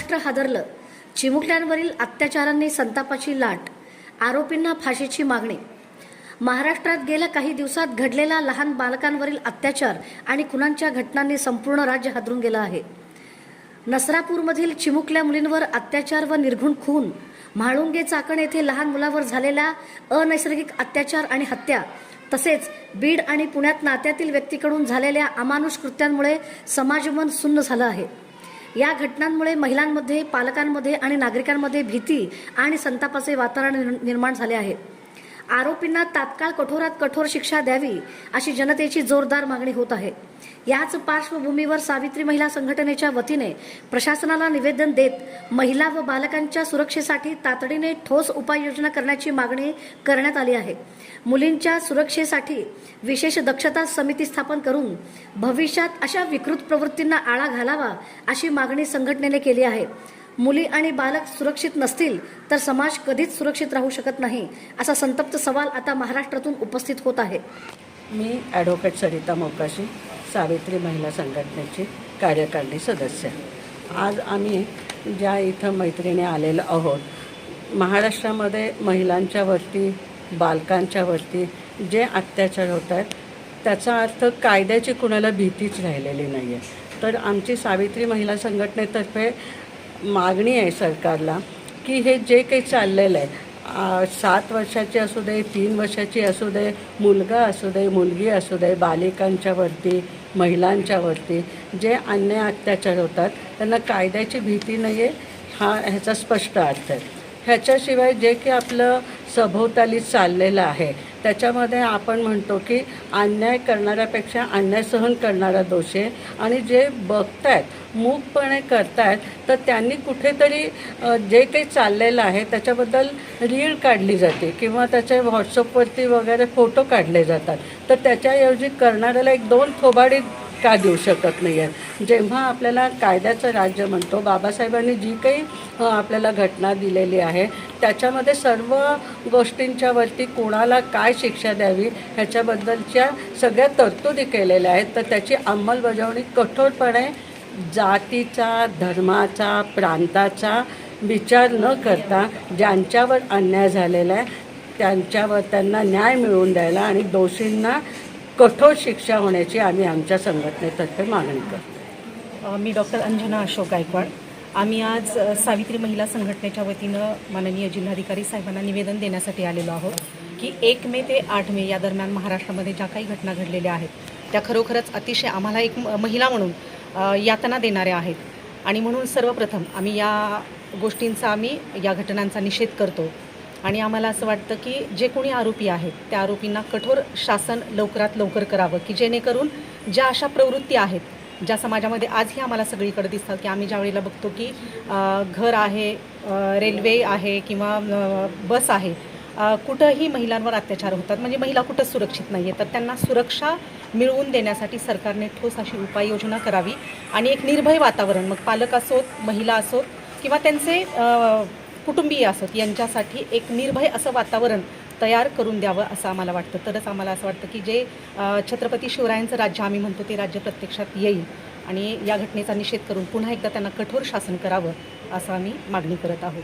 महाराष्ट्र हादरलं. चिमुकल्यांवरील अत्याचारांनी संतापाची लाट. आरोपींना फाशीची मागणी. महाराष्ट्रात गेल्या काही दिवसात घडलेला लहान बालकांवरील अत्याचार आणि खुनांच्या घटनांनी संपूर्ण राज्य हादरून गेलं आहे. नसरापूरमधील चिमुकल्या मुलींवर अत्याचार व निर्घृण खून, म्हाळुंगे चाकण येथे लहान मुलावर झालेल्या अनैसर्गिक अत्याचार आणि हत्या, तसेच बीड आणि पुण्यात नात्यातील व्यक्तीकडून झालेल्या अमानुष कृत्यांमुळे समाजमन सुन्न झालं आहे. या घटनांमुळे महिलांमध्ये, पालकांमध्ये आणि नागरिकांमध्ये भीती आणि संतापाचे वातावरण निर्माण झाले आहे. आरोपींना तात्काळ कठोरात कठोर शिक्षा द्यावी अशी जनतेची जोरदार मागणी होत आहे. याच पार्श्वभूमीवर सावित्री महिला संघटनेच्या वतीने प्रशासनाला निवेदन देत महिला व बालकांच्या सुरक्षेसाठी तातडीने ठोस उपाययोजना करण्याची मागणी करण्यात आली आहे. मुलींच्या सुरक्षेसाठी विशेष दक्षता समिती स्थापन करून भविष्यात अशा विकृत प्रवृत्तींना आळा घालावा अशी मागणी संघटनेने केली आहे. मुली आणि बालक सुरक्षित नसतील तर समाज कधीच सुरक्षित राहू शकत नाही, असा संतप्त सवाल आता महाराष्ट्रातून उपस्थित होत आहे. मी ॲडव्होकेट सरिता मोकाशी, सावित्री महिला संघटनेची कार्यकारिणी सदस्य. आज आम्ही ज्या इथं मैत्रिणी आलेलो आहोत, महाराष्ट्रामध्ये महिलांच्यावरती, बालकांच्यावरती जे अत्याचार होत आहेत त्याचा अर्थ कायद्याची कुणाला भीतीच राहिलेली नाही आहे. तर आमची सावित्री महिला संघटनेतर्फे मागणी आहे सरकारला की हे जे काही चाललेलं आहे, 7 वर्षाची असू दे, 3 वर्षाची असू दे, मुलगा असू दे, मुलगी असू दे, बालिकांच्यावरती, महिलांच्यावरती जे अन्याय अत्याचार होतात त्यांना कायद्याची भीती नाही आहे, ह्याचा स्पष्ट अर्थ आहे. ह्याच्याशिवाय जे की आपलं सभोवताली चाललेलं आहे त्याच्यामध्ये आपण म्हणतो की अन्याय करणाऱ्यापेक्षा अन्याय सहन करणारा दोषी आहे, आणि जे बघतायत, मूकपणे करतायत, तर त्यांनी कुठेतरी जे काही चाललेलं आहे त्याच्याबद्दल रील काढली जाते किंवा त्याचे व्हॉट्सअपवरती वगैरे फोटो काढले जातात. तर त्याच्याऐवजी करणाऱ्याला 1-2 थोबाडी का देऊ शकत नाही आहे? जेव्हा आपल्याला कायद्याचं राज्य म्हणतो, बाबासाहेबांनी जी काही आपल्याला घटना दिलेली आहे त्याच्यामध्ये सर्व गोष्टींच्यावरती कोणाला काय शिक्षा द्यावी ह्याच्याबद्दलच्या सगळ्या तरतुदी केलेल्या आहेत. तर त्याची अंमलबजावणी कठोरपणे जातीचा, धर्माचा, प्रांताचा विचार न करता ज्यांच्यावर अन्याय झालेला आहे त्यांना न्याय मिळवून द्यायला आणि दोषींना कठोर शिक्षा होण्याची आम्ही आमच्या संघटनेतर्फे मागणी करतो. मी डॉक्टर अंजना अशोक गायकवाड. आम्ही आज सावित्री महिला संघटनेच्या वतीनं माननीय जिल्हाधिकारी साहेबांना निवेदन देण्यासाठी आलेलो आहोत की 1 मे ते 8 मे या दरम्यान महाराष्ट्रामध्ये ज्या काही घटना घडलेल्या आहेत त्या खरोखरच अतिशय आम्हाला एक महिला म्हणून यातना देणाऱ्या आहेत. आणि म्हणून सर्वप्रथम आम्ही या गोष्टींचा, या घटनांचा निषेध करतो. आणि आम्हाला असं वाटतं की जे कोणी आरोपी आहेत त्या आरोपींना कठोर शासन लवकरात लवकर करावं, की जेणेकरून ज्या अशा प्रवृत्ती आहेत ज्या समाजामध्ये आजही आम्हाला सगळीकडे दिसतात, की आम्ही ज्यावेळेला बघतो की घर आहे, रेल्वे आहे किंवा बस आहे, कुठंही महिलांवर अत्याचार होतात, म्हणजे महिला कुठंच सुरक्षित नाही आहे. तर त्यांना सुरक्षा मिळवून देण्यासाठी सरकारने ठोस अशी उपाययोजना करावी आणि एक निर्भय वातावरण, मग पालक असोत, महिला असोत किंवा त्यांचे कुटुंबीय असोत, यांच्यासाठी एक निर्भय असं वातावरण तयार करून द्यावं असं आम्हाला वाटतं. तरच आम्हाला असं वाटतं की जे छत्रपती शिवरायांचं राज्य आम्ही म्हणतो ते राज्य प्रत्यक्षात येईल. आणि या घटनेचा निषेध करून पुन्हा एकदा त्यांना कठोर शासन करावं असं आम्ही मागणी करत आहोत.